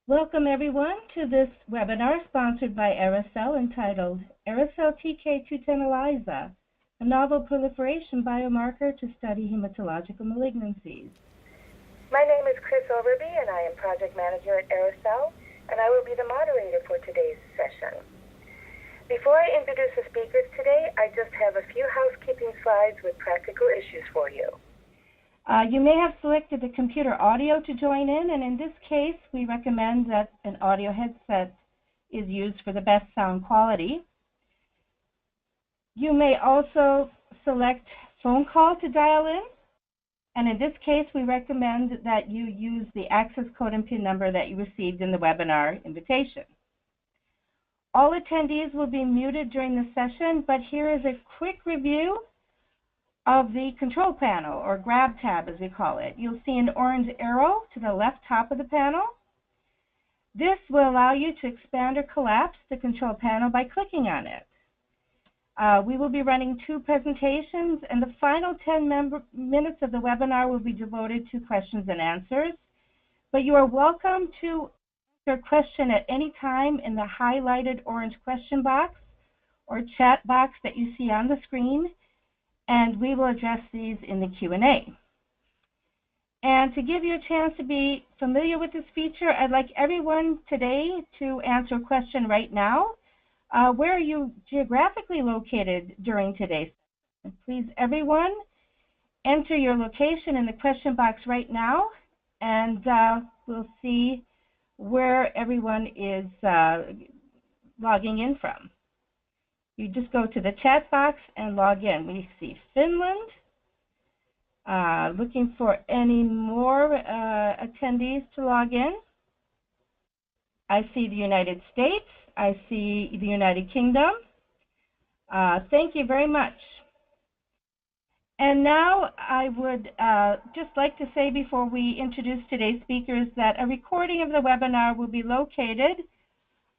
Welcome everyone to this webinar sponsored by AroCell entitled AroCell TK 210 ELISA, a novel proliferation biomarker to study hematological malignancies. My name is Chris Overby and I am project manager at AroCell, and I will be the moderator for today's session. Before I introduce the speakers today, I just have a few housekeeping slides with practical issues for you. You may have selected the computer audio to join in, and in this case, we recommend that an audio headset is used for the best sound quality. You may also select phone call to dial in, and in this case, we recommend that you use the access code and PIN number that you received in the webinar invitation. All attendees will be muted during the session, but here is a quick review of the control panel, or grab tab as we call it. You'll see an orange arrow to the left top of the panel. This will allow you to expand or collapse the control panel by clicking on it. We will be running two presentations, and the final 10 minutes of the webinar will be devoted to questions and answers. But you are welcome to ask your question at any time in the highlighted orange question box or chat box that you see on the screen, and we will address these in the Q&A. And to give you a chance to be familiar with this feature, I'd like everyone today to answer a question right now. Where are you geographically located during today's session? Please, everyone, enter your location in the question box right now, and we'll see where everyone is logging in from. You just go to the chat box and log in. We see Finland. Looking for any more attendees to log in. I see the United States. I see the United Kingdom. Thank you very much. And now I would just like to say before we introduce today's speakers that a recording of the webinar will be located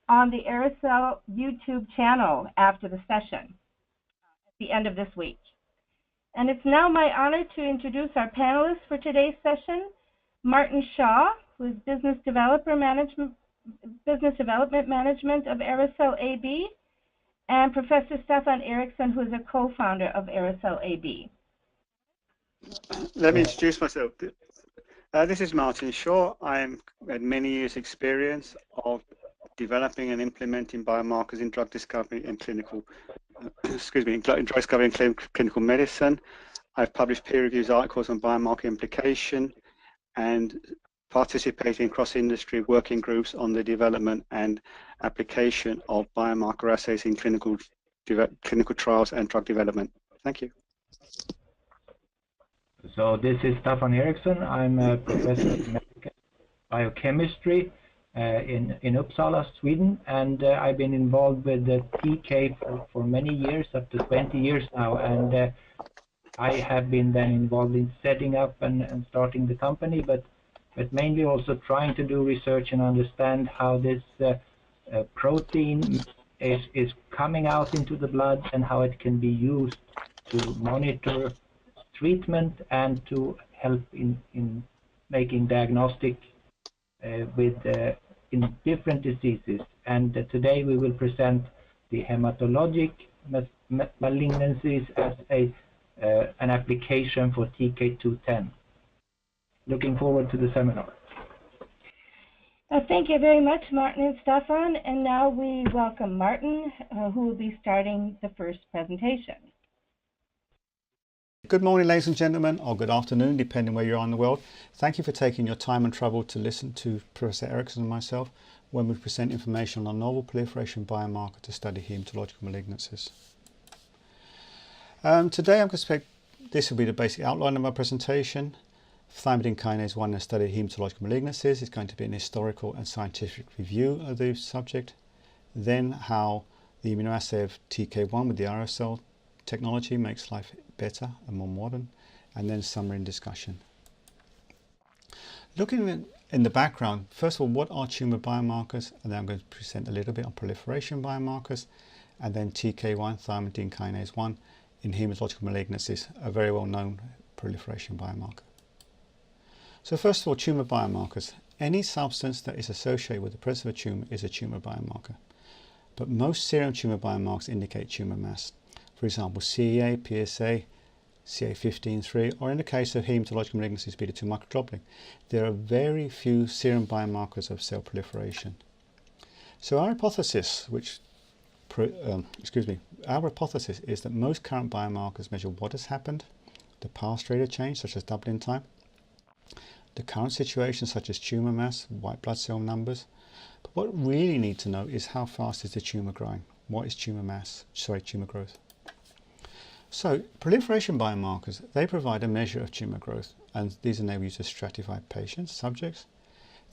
on the AroCell YouTube channel after the session at the end of this week. And it's now my honor to introduce our panelists for today's session, Martin Shaw, who is Business Development Management of AroCell AB, and Professor Stefan Eriksson, who is a co-founder of AroCell AB. Let me introduce myself. This is Martin Shaw. I had many years' experience of developing and implementing biomarkers in drug discovery and clinical, in drug discovery and clinical medicine. I've published peer-reviewed articles on biomarker implication and participated in cross-industry working groups on the development and application of biomarker assays in clinical trials and drug development. Thank you. So this is Stefan Eriksson. I'm a professor of biochemistry in Uppsala, Sweden, and I've been involved with the TK for many years, up to 20 years now, and I have been then involved in setting up and starting the company, but mainly also trying to do research and understand how this protein is coming out into the blood and how it can be used to monitor treatment and to help in making diagnostic in different diseases. And today we will present the hematologic malignancies as an application for TK 210. Looking forward to the seminar. Thank you very much, Martin and Stefan. And now we welcome Martin, who will be starting the first presentation. Good morning, ladies and gentlemen, or good afternoon, depending where you are in the world. Thank you for taking your time and trouble to listen to Professor Eriksson and myself when we present information on a novel proliferation biomarker to study hematological malignancies. Today, I'm going to expect this will be the basic outline of my presentation. Thymidine kinase 1 in a study of hematological malignancies is going to be an historical and scientific review of the subject. Then how the immunoassay of TK1 with the AroCell technology makes life better and more modern, and then summary and discussion. Looking in the background, first of all, what are tumor biomarkers? And then I'm going to present a little bit on proliferation biomarkers, and then TK1, thymidine kinase 1, in hematological malignancies, a very well-known proliferation biomarker. So first of all, tumor biomarkers. Any substance that is associated with the presence of a tumour is a tumour biomarker. But most serum tumour biomarkers indicate tumour mass. For example, CEA, PSA, CA15-3, or in the case of hematological malignancies, beta-2 microglobulin. There are very few serum biomarkers of cell proliferation. So our hypothesis, our hypothesis is that most current biomarkers measure what has happened, the past rate of change, such as doubling time, the current situation, such as tumour mass, white blood cell numbers. But what we really need to know is how fast is the tumour growing? What is tumour growth? So proliferation biomarkers, they provide a measure of tumour growth, and these enable you to stratify patients, subjects.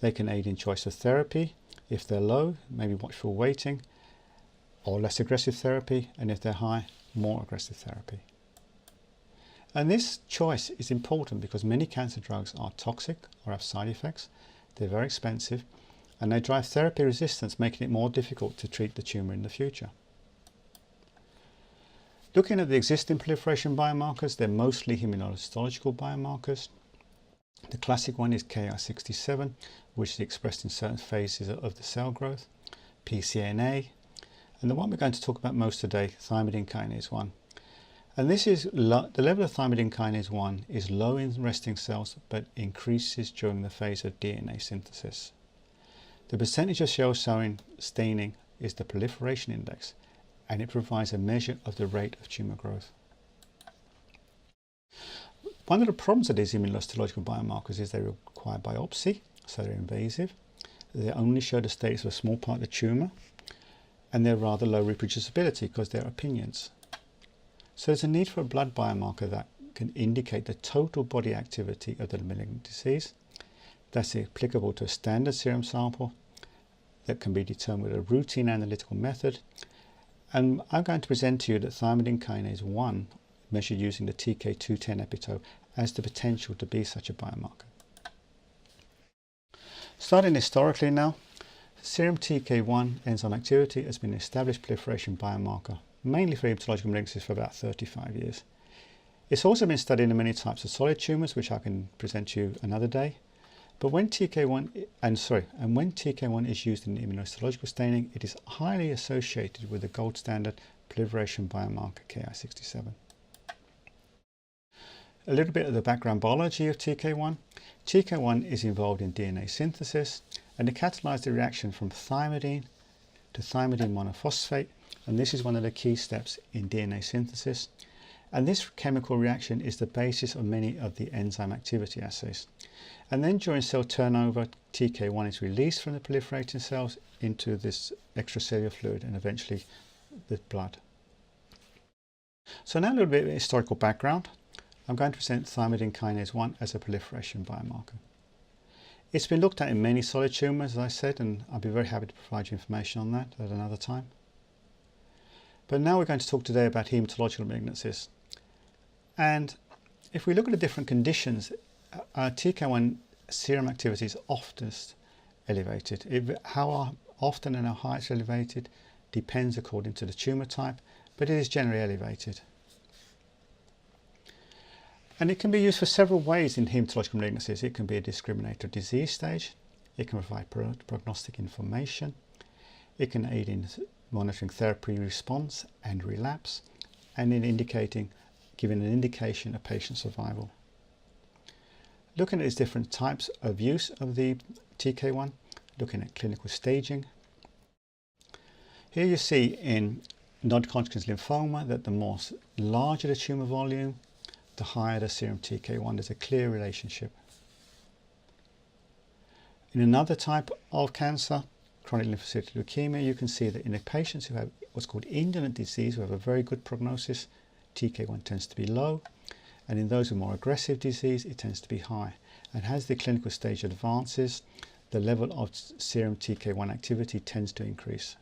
They can aid in choice of therapy. If they're low, maybe watchful waiting, or less aggressive therapy, and if they're high, more aggressive therapy. And this choice is important because many cancer drugs are toxic or have side effects. They're very expensive, and they drive therapy resistance, making it more difficult to treat the tumour in the future. Looking at the existing proliferation biomarkers, they're mostly immunohistological biomarkers. The classic one is Ki-67, which is expressed in certain phases of the cell growth, PCNA, and the one we're going to talk about most today, thymidine kinase 1. And this is the level of thymidine kinase 1 is low in resting cells but increases during the phase of DNA synthesis. The percentage of cells showing staining is the proliferation index, and it provides a measure of the rate of tumour growth. One of the problems of these immunohistological biomarkers is they require biopsy, so they're invasive. They only show the status of a small part of the tumour, and they're rather low reproducibility because they're opinions. So there's a need for a blood biomarker that can indicate the total body activity of the malignant disease. That's applicable to a standard serum sample that can be determined with a routine analytical method. And I'm going to present to you that thymidine kinase 1, measured using the TK210 epitope, has the potential to be such a biomarker. Starting historically now, serum TK1 enzyme activity has been an established proliferation biomarker, mainly for hematological malignancies, for about 35 years. It's also been studied in many types of solid tumours, which I can present to you another day. But when TK1 is used in immunohistological staining, it is highly associated with the gold standard proliferation biomarker Ki-67. A little bit of the background biology of TK1. TK1 is involved in DNA synthesis, and it catalyzes the reaction from thymidine to thymidine monophosphate, and this is one of the key steps in DNA synthesis. And this chemical reaction is the basis of many of the enzyme activity assays. And then during cell turnover, TK1 is released from the proliferating cells into this extracellular fluid and eventually the blood. So now a little bit of historical background. I'm going to present thymidine kinase 1 as a proliferation biomarker. It's been looked at in many solid tumours, as I said, and I'll be very happy to provide you information on that at another time. But now we're going to talk today about hematological malignancies. And if we look at the different conditions, TK1 serum activity is often elevated. How often and how high it's elevated depends according to the tumour type, but it is generally elevated. And it can be used for several ways in hematological malignancies. It can be a discriminator disease stage, it can provide prognostic information, it can aid in monitoring therapy response and relapse, and in giving an indication of patient survival. Looking at these different types of use of the TK1, looking at clinical staging. Here you see in non-Hodgkin's lymphoma that the larger the tumour volume, the higher the serum TK1. There's a clear relationship. In another type of cancer, chronic lymphocytic leukemia, you can see that in the patients who have what's called indolent disease, who have a very good prognosis, TK1 tends to be low, and in those with more aggressive disease, it tends to be high. And as the clinical stage advances, the level of serum TK1 activity tends to increase.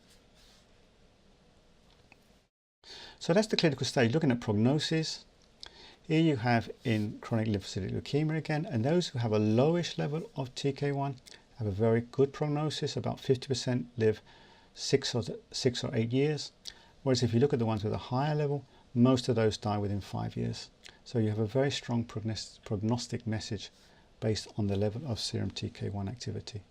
So that's the clinical stage. Looking at prognosis, here you have in chronic lymphocytic leukemia again, and those who have a lowish level of TK1 have a very good prognosis. About 50% live 6 or 8 years, whereas if you look at the ones with a higher level, most of those die within 5 years. So you have a very strong prognostic message based on the level of serum TK1 activity.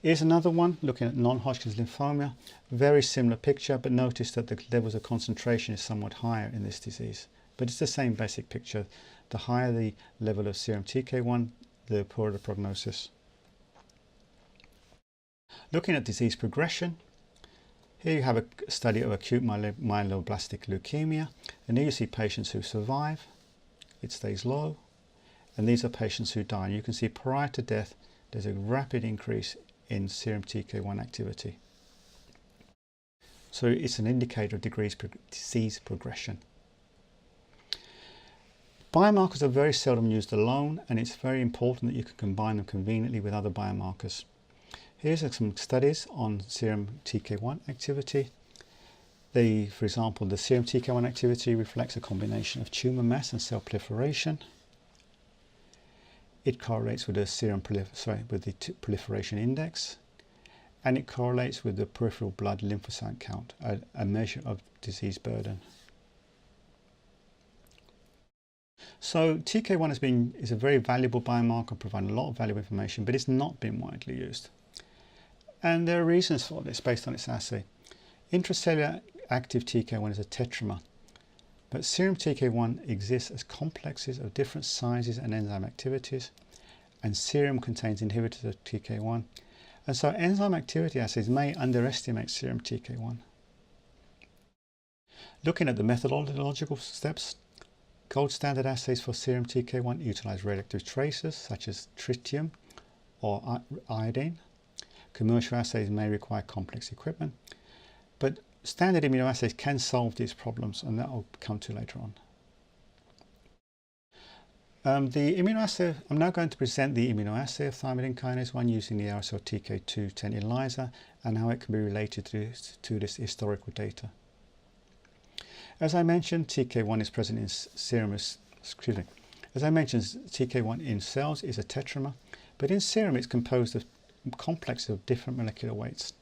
Here's another one looking at non-Hodgkin's lymphoma. Very similar picture, but notice that the levels of concentration is somewhat higher in this disease. But it's the same basic picture. The higher the level of serum TK1, the poorer the prognosis. Looking at disease progression, here you have a study of acute myeloblastic leukemia, and here you see patients who survive, it stays low, and these are patients who die. And you can see prior to death, there's a rapid increase in serum TK1 activity. So it's an indicator of disease progression. Biomarkers are very seldom used alone, and it's very important that you can combine them conveniently with other biomarkers. Here's some studies on serum TK1 activity. For example, the serum TK1 activity reflects a combination of tumor mass and cell proliferation. It correlates with the proliferation index, and it correlates with the peripheral blood lymphocyte count, a measure of disease burden. So TK1 is a very valuable biomarker, providing a lot of valuable information, but it's not been widely used. And there are reasons for this based on its assay. Intracellular active TK1 is a tetramer, but serum TK1 exists as complexes of different sizes and enzyme activities, and serum contains inhibitors of TK1, and so enzyme activity assays may underestimate serum TK1. Looking at the methodological steps, gold standard assays for serum TK1 utilize radioactive tracers such as tritium or iodine. Commercial assays may require complex equipment, but standard immunoassays can solve these problems, and that will come to later on. The immunoassay, I'm now going to present the immunoassay of thymidine kinase 1 using the AroCell TK 210 ELISA and how it can be related to this historical data. As I mentioned, TK1 is present in serum. As I mentioned, TK1 in cells is a tetramer, but in serum it's composed of complex of different molecular weights,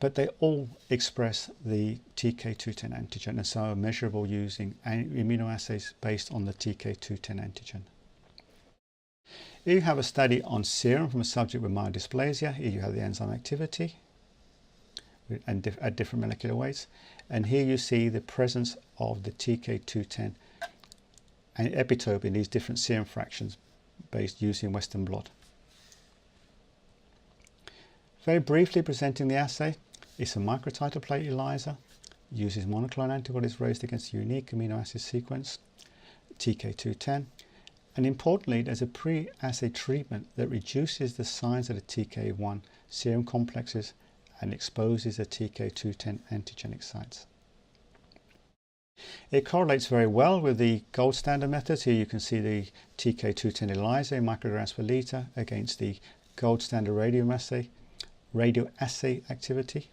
but they all express the TK210 antigen and so are measurable using immunoassays based on the TK210 antigen. Here you have a study on serum from a subject with myelodysplasia. Here you have the enzyme activity at different molecular weights, and here you see the presence of the TK210 and epitope in these different serum fractions based using Western blot. Very briefly presenting the assay, it's a microtiter plate ELISA, uses monoclonal antibodies raised against a unique amino acid sequence, TK210, and importantly there's a pre-assay treatment that reduces the size of the TK1 serum complexes and exposes the TK210 antigenic sites. It correlates very well with the gold standard methods. Here you can see the TK210 ELISA in micrograms per litre against the gold standard radioassay activity.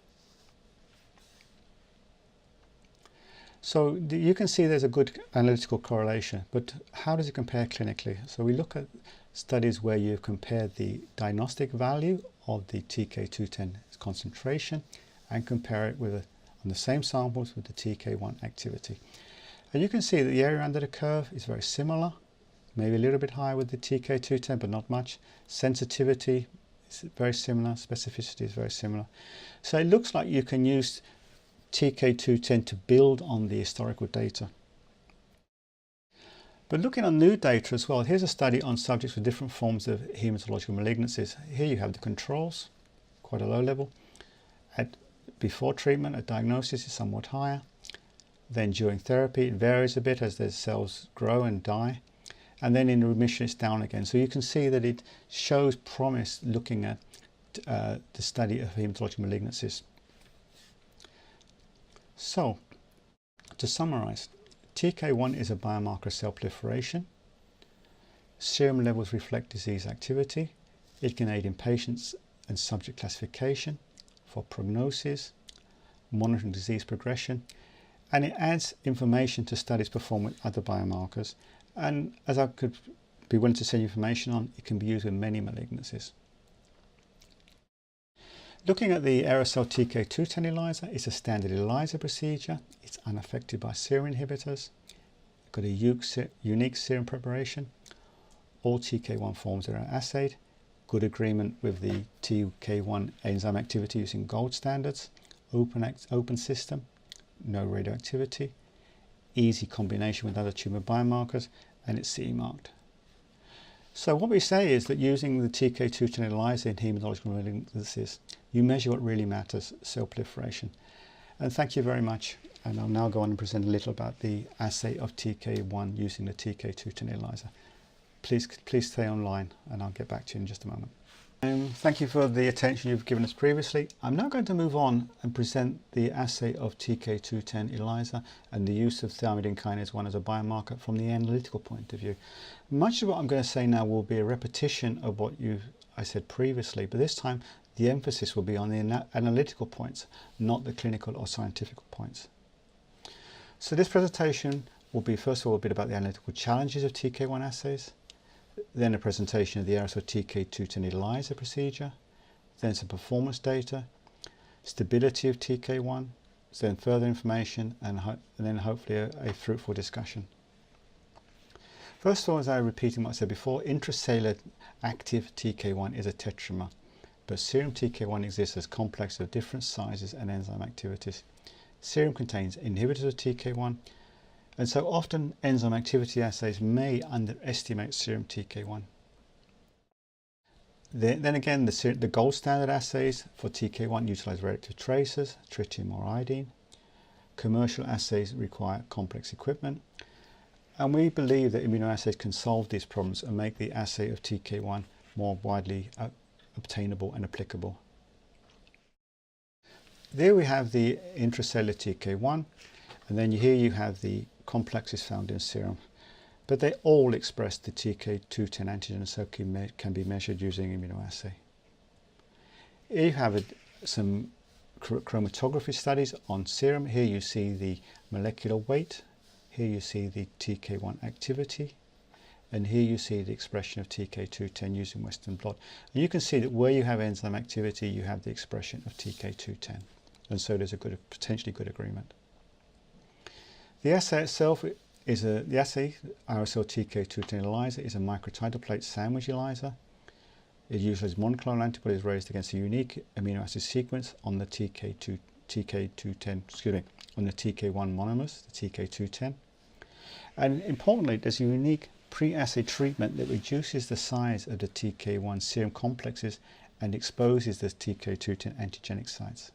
So you can see there's a good analytical correlation, but how does it compare clinically? So we look at studies where you've compared the diagnostic value of the TK210 concentration and compare it with on the same samples with the TK1 activity. And you can see that the area under the curve is very similar, maybe a little bit higher with the TK210, but not much. Sensitivity is very similar, specificity is very similar. So it looks like you can use TK210 to build on the historical data. But looking at new data as well, here's a study on subjects with different forms of hematological malignancies. Here you have the controls, quite a low level. Before treatment, a diagnosis is somewhat higher. Then during therapy, it varies a bit as the cells grow and die. And then in remission, it's down again. So you can see that it shows promise looking at the study of hematological malignancies. So, to summarize, TK1 is a biomarker of cell proliferation. Serum levels reflect disease activity. It can aid in patients and subject classification, for prognosis, monitoring disease progression, and it adds information to studies performed with other biomarkers. And as I could be willing to send you information on, it can be used in many malignancies. Looking at the AroCell TK 210 ELISA, it's a standard ELISA procedure. It's unaffected by serum inhibitors. Got a unique serum preparation. all TK1 forms are assayed, good agreement with the TK1 enzyme activity using gold standards, open system, no radioactivity, easy combination with other tumour biomarkers, and it's CE marked. So what we say is that using the TK210 ELISA in hematological malignancies, you measure what really matters, cell proliferation. And thank you very much. And I'll now go on and present a little about the assay of TK1 using the TK210 ELISA. Please stay online and I'll get back to you in just a moment. Thank you for the attention you've given us previously. I'm now going to move on and present the assay of TK210 ELISA and the use of thymidine kinase 1 as a biomarker from the analytical point of view. Much of what I'm going to say now will be a repetition of what I said previously, but this time the emphasis will be on the analytical points, not the clinical or scientific points. So this presentation will be, first of all, a bit about the analytical challenges of TK1 assays, then a presentation of the AroCell TK210 ELISA procedure, then some performance data, stability of TK1, then further information, and then hopefully a fruitful discussion. First of all, as I repeating what I said before, intracellular active TK1 is a tetramer, but serum TK1 exists as complexes of different sizes and enzyme activities. Serum contains inhibitors of TK1, and so often enzyme activity assays may underestimate serum TK1. Then again, the gold standard assays for TK1 utilize reactive tracers, tritium or iodine. Commercial assays require complex equipment, and we believe that immunoassays can solve these problems and make the assay of TK1 more widely obtainable and applicable. There we have the intracellular TK1, and then here you have the complexes found in serum, but they all express the TK210 antigen, so can be measured using immunoassay. Here you have some chromatography studies on serum. Here you see the molecular weight, here you see the TK1 activity, and here you see the expression of TK210 using Western blot. And you can see that where you have enzyme activity, you have the expression of TK210, and so there's a potentially good agreement. The assay itself is the assay, AroCell TK210 ELISA, is a microtidal plate sandwich ELISA. It uses monoclonal antibodies raised against a unique amino acid sequence on the TK1 monomers, the TK210. And importantly, there's a unique pre-assay treatment that reduces the size of the TK1 serum complexes and exposes the TK210 antigenic sites.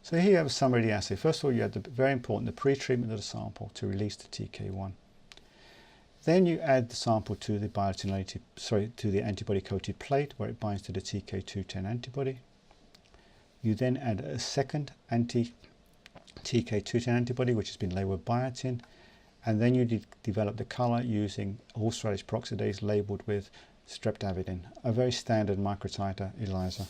So here you have a summary of the assay. First of all, you have very important, the pre-treatment of the sample to release the TK1. Then you add the sample to the antibody-coated plate where it binds to the TK210 antibody. You then add a second anti-TK210 antibody, which has been labeled biotin, and then you develop the color using horseradish peroxidase labeled with streptavidin, a very standard microtiter ELISA.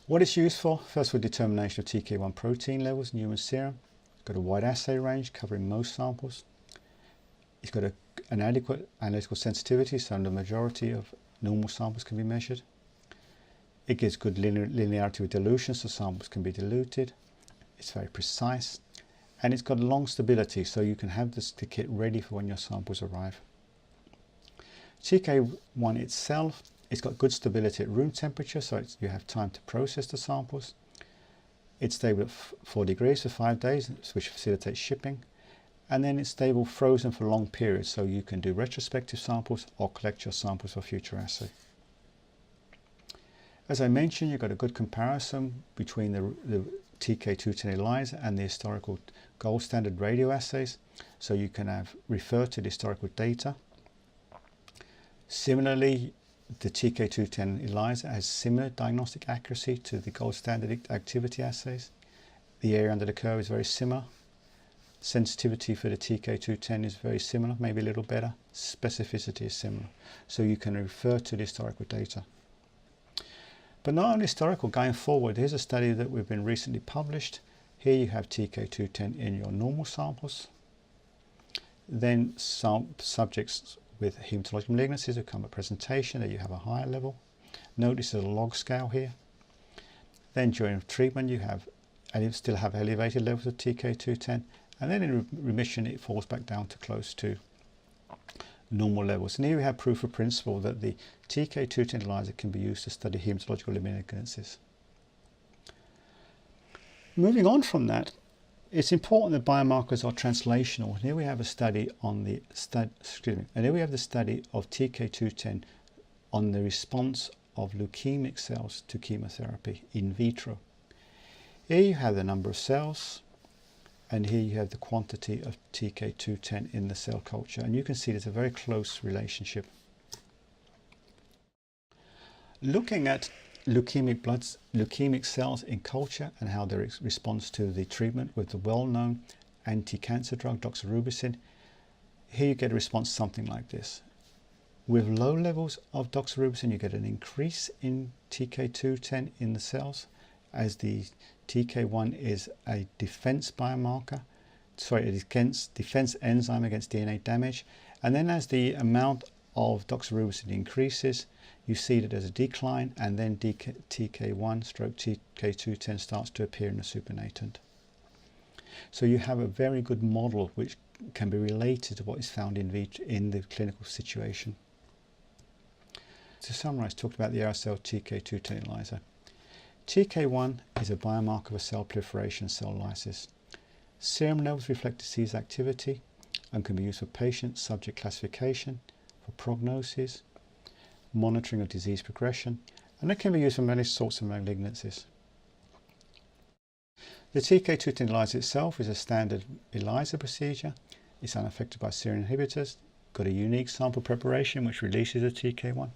What it's used for, first for determination of TK1 protein levels in human serum. It's got a wide assay range covering most samples. It's got an adequate analytical sensitivity, so the majority of normal samples can be measured. It gives good linearity with dilution, so samples can be diluted. It's very precise, and it's got long stability, so you can have the kit ready for when your samples arrive. TK1 itself, it's got good stability at room temperature, so you have time to process the samples. It's stable at 4 degrees for 5 days, which facilitates shipping. And then it's stable frozen for long periods, so you can do retrospective samples or collect your samples for future assay. As I mentioned, you've got a good comparison between the TK210 ELISA and the historical gold standard radioassays, so you can refer to the historical data. Similarly, the TK210 ELISA has similar diagnostic accuracy to the gold standard activity assays. The area under the curve is very similar. Sensitivity for the TK210 is very similar, maybe a little better. Specificity is similar. So you can refer to the historical data. But not only historical, going forward, here's a study that we've been recently published. Here you have TK210 in your normal samples. Then some subjects with hematological malignancies who come at presentation, that you have a higher level. Notice there's a log scale here. Then during treatment you still have elevated levels of TK210, and then in remission it falls back down to close to normal levels. And here we have proof of principle that the TK210 ELISA can be used to study hematological malignancies. Moving on from that, it's important that biomarkers are translational. Here we have a study on the here we have the study of TK210 on the response of leukemic cells to chemotherapy in vitro. Here you have the number of cells, and here you have the quantity of TK210 in the cell culture, and you can see there's a very close relationship. Looking at leukemic cells in culture and how their response to the treatment with the well-known anti-cancer drug doxorubicin, here you get a response something like this. With low levels of doxorubicin, you get an increase in TK210 in the cells, as the TK1 is a defense biomarker, a defense enzyme against DNA damage. And then as the amount of doxorubicin increases, you see that there's a decline, and then TK1 stroke TK210 starts to appear in the supernatant. So you have a very good model which can be related to what is found in the clinical situation. To summarize, talked about the AroCell TK210 ELISA. TK1 is a biomarker of cell proliferation and cell lysis. Serum levels reflect disease activity and can be used for patient subject classification, for prognoses, monitoring of disease progression, and it can be used for many sorts of malignancies. The TK210 ELISA itself is a standard ELISA procedure. It's unaffected by serum inhibitors, got a unique sample preparation which releases a TK1,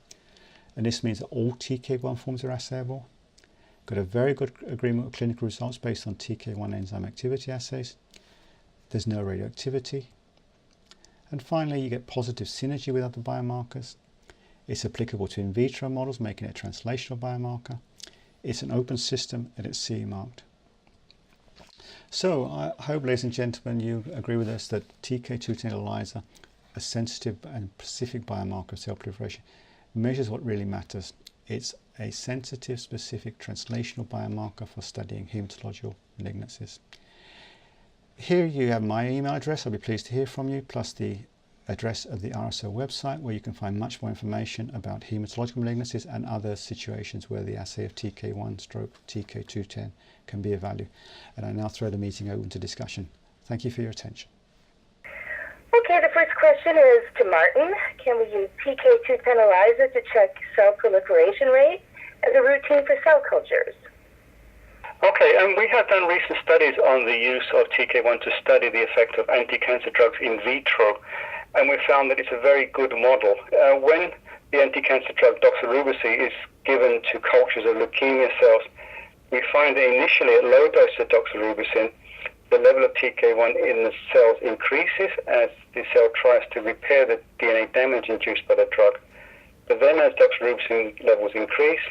and this means that all TK1 forms are assayable. Got a very good agreement with clinical results based on TK1 enzyme activity assays. There's no radioactivity. And finally, you get positive synergy with other biomarkers. It's applicable to in vitro models, making it a translational biomarker. It's an open system and it's CE marked. So I hope, ladies and gentlemen, you agree with us that TK210 ELISA, a sensitive and specific biomarker of cell proliferation, measures what really matters. It's a sensitive, specific translational biomarker for studying hematological malignancies. Here you have my email address. I'll be pleased to hear from you, plus the address of the AroCell website, where you can find much more information about hematological malignancies and other situations where the assay of TK1 stroke TK210 can be of value. And I now throw the meeting open to discussion. Thank you for your attention. Okay, the first question is to Martin. Can we use TK210 ELISA to check cell proliferation rate as a routine for cell cultures? Okay, and we have done recent studies on the use of TK1 to study the effect of anti-cancer drugs in vitro, and we found that it's a very good model. When the anti-cancer drug doxorubicin is given to cultures of leukemia cells, we find that initially at low dose of doxorubicin, the level of TK1 in the cells increases as the cell tries to repair the DNA damage induced by the drug. But then as doxorubicin levels increase,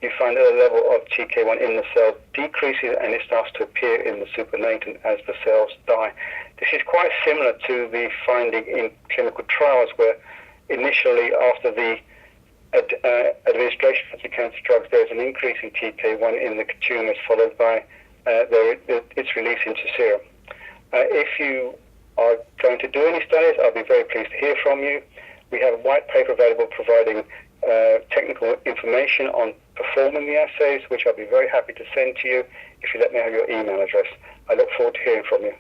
you find that the level of TK1 in the cell decreases and it starts to appear in the supernatant as the cells die. This is quite similar to the finding in clinical trials where initially after the administration of anti-cancer drugs, there's an increase in TK1 in the tumors followed by its release into serum. If you are going to do any studies, I'll be very pleased to hear from you. We have a white paper available providing technical information on performing the assays, which I'll be very happy to send to you if you let me have your email address. I look forward to hearing from you.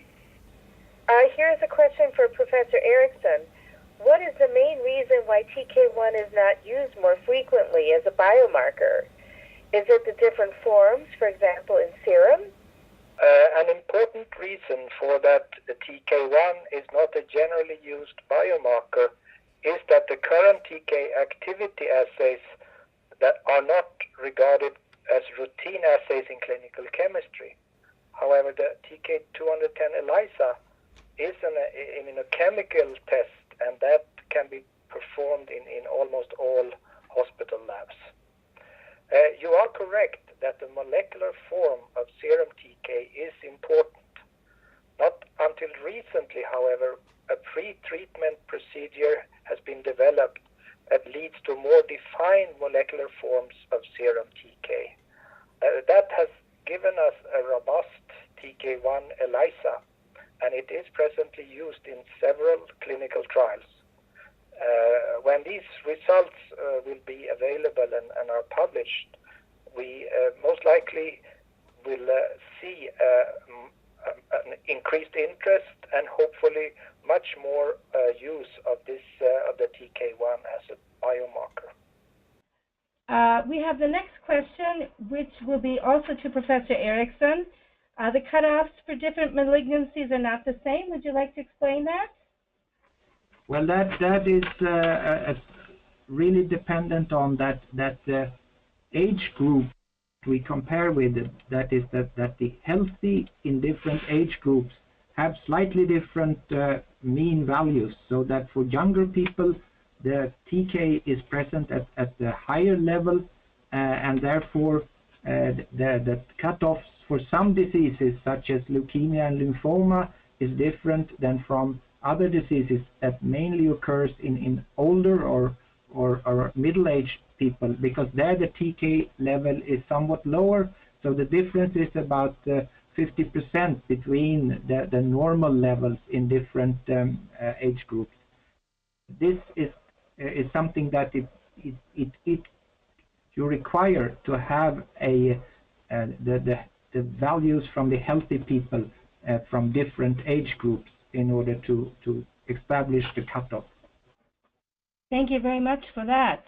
Here's a question for Professor Erickson. What is the main reason why TK1 is not used more frequently as a biomarker? Is it the different forms, for example, in serum? An important reason for that the TK1 is not a generally used biomarker is that the current TK activity assays that are not regarded as routine assays in clinical chemistry. However, the TK210 ELISA is an immunochemical test, and that can be performed in almost all hospital labs. You are correct that the molecular form of serum TK is important. Not until recently, however, a pre-treatment procedure has been developed that leads to more defined molecular forms of serum TK. That has given us a robust TK1 ELISA, and it is presently used in several clinical trials. when these results will be available and are published, we most likely will see an increased interest and hopefully much more use of this of the TK1 as a biomarker. We have the next question, which will be also to Professor Eriksson. The cutoffs for different malignancies are not the same. Would you like to explain that? Well, that is really dependent on that age group we compare with. That is that the healthy in different age groups have slightly different mean values, so that for younger people the TK is present at the higher level, and therefore the cutoffs for some diseases such as leukemia and lymphoma is different than from other diseases that mainly occurs in older or middle-aged people, because there the TK level is somewhat lower, so the difference is about 50% between the normal levels in different age groups. This is something that you require to have the values from the healthy people from different age groups in order to establish the cutoff. Thank you very much for that.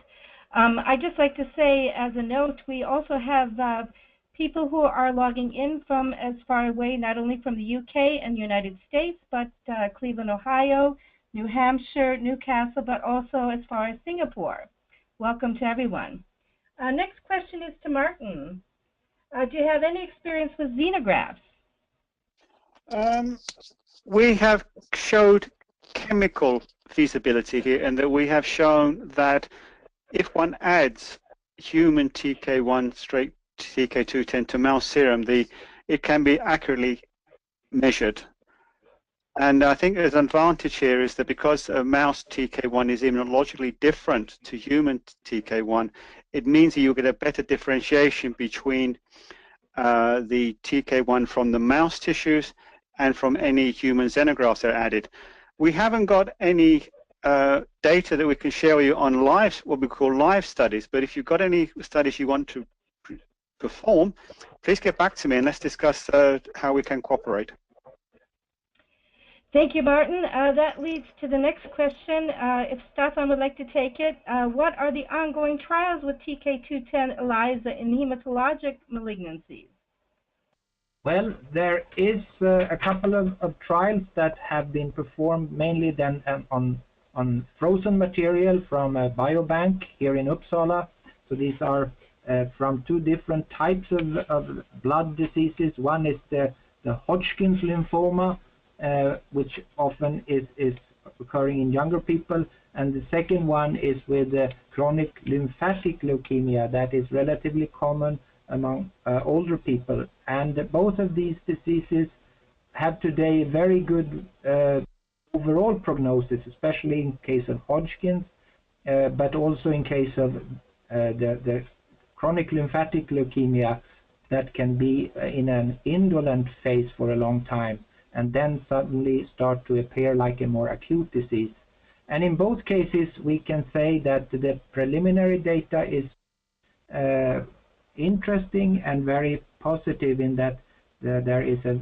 I'd just like to say as a note, we also have people who are logging in from as far away, not only from the UK and United States, but Cleveland, Ohio, New Hampshire, Newcastle, but also as far as Singapore. Welcome to everyone. Next question is to Martin. Do you have any experience with xenografts? We have showed chemical feasibility here, and that we have shown that if one adds human TK1 straight TK210 to mouse serum, it can be accurately measured. And I think there's an advantage here is that because a mouse TK1 is immunologically different to human TK1, it means that you get a better differentiation between the TK1 from the mouse tissues and from any human xenografts that are added. We haven't got any data that we can share with you on what we call live studies, but if you've got any studies you want to perform, please get back to me and let's discuss how we can cooperate. Thank you, Martin. That leads to the next question. If Stefan would like to take it, what are the ongoing trials with TK210 ELISA in hematologic malignancies? Well, there is a couple of trials that have been performed mainly then on frozen material from a biobank here in Uppsala. So these are from two different types of blood diseases. One is the Hodgkin's lymphoma, which often is occurring in younger people, and the second one is with chronic lymphatic leukemia that is relatively common among older people. And both of these diseases have today very good overall prognosis, especially in case of Hodgkin's, but also in case of the chronic lymphatic leukemia that can be in an indolent phase for a long time and then suddenly start to appear like a more acute disease. And in both cases, we can say that the preliminary data is interesting and very positive in that there is a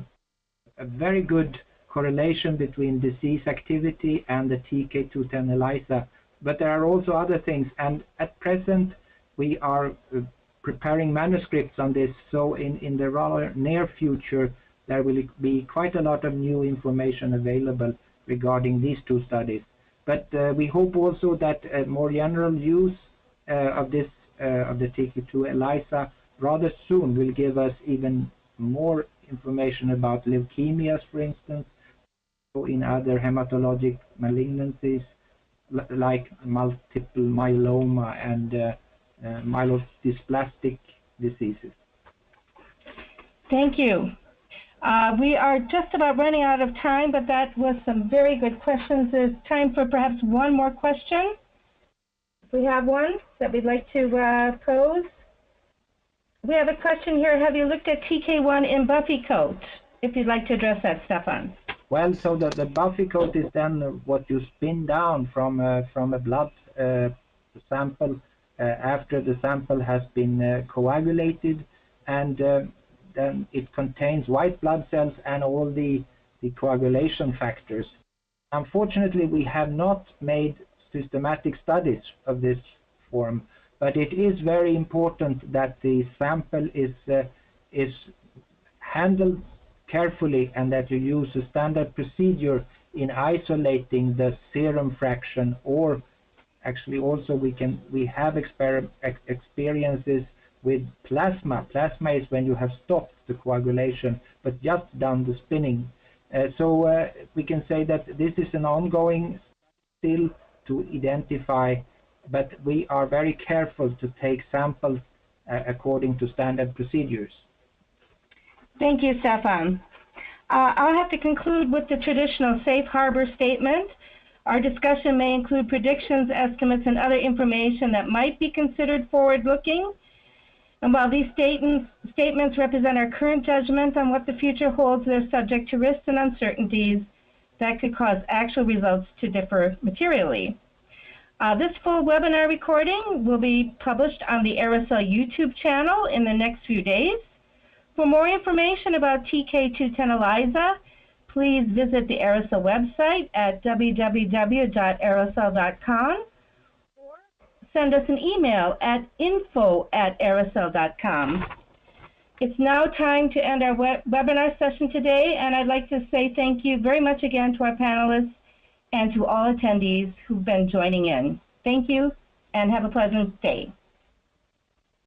very good correlation between disease activity and the TK210 ELISA. But there are also other things, and at present we are preparing manuscripts on this, so in the rather near future there will be quite a lot of new information available regarding these two studies. But we hope also that more general use of the TK2 ELISA rather soon will give us even more information about leukemias, for instance, or in other hematologic malignancies like multiple myeloma and myelodysplastic diseases. Thank you. We are just about running out of time, but that was some very good questions. There's time for perhaps one more question. We have one that we'd like to pose. We have a question here. Have you looked at TK1 in buffy coat? If you'd like to address that, Stefan. Well, so the buffy coat is then what you spin down from a blood sample after the sample has been coagulated, and then it contains white blood cells and all the coagulation factors. Unfortunately, we have not made systematic studies of this form, but it is very important that the sample is handled carefully and that you use a standard procedure in isolating the serum fraction, or actually also we have experiences with plasma. Plasma is when you have stopped the coagulation but just done the spinning. So we can say that this is an ongoing still to identify, but we are very careful to take samples according to standard procedures. Thank you, Stefan. I'll have to conclude with the traditional safe harbor statement. Our discussion may include predictions, estimates, and other information that might be considered forward-looking. And while these statements represent our current judgment on what the future holds, they're subject to risks and uncertainties that could cause actual results to differ materially. This full webinar recording will be published on the AroCell YouTube channel in the next few days. For more information about TK210 ELISA, please visit the AroCell website at www.arocell.com or send us an email at info@arocell.com. It's now time to end our webinar session today, and I'd like to say thank you very much again to our panelists and to all attendees who've been joining in. Thank you, and have a pleasant day.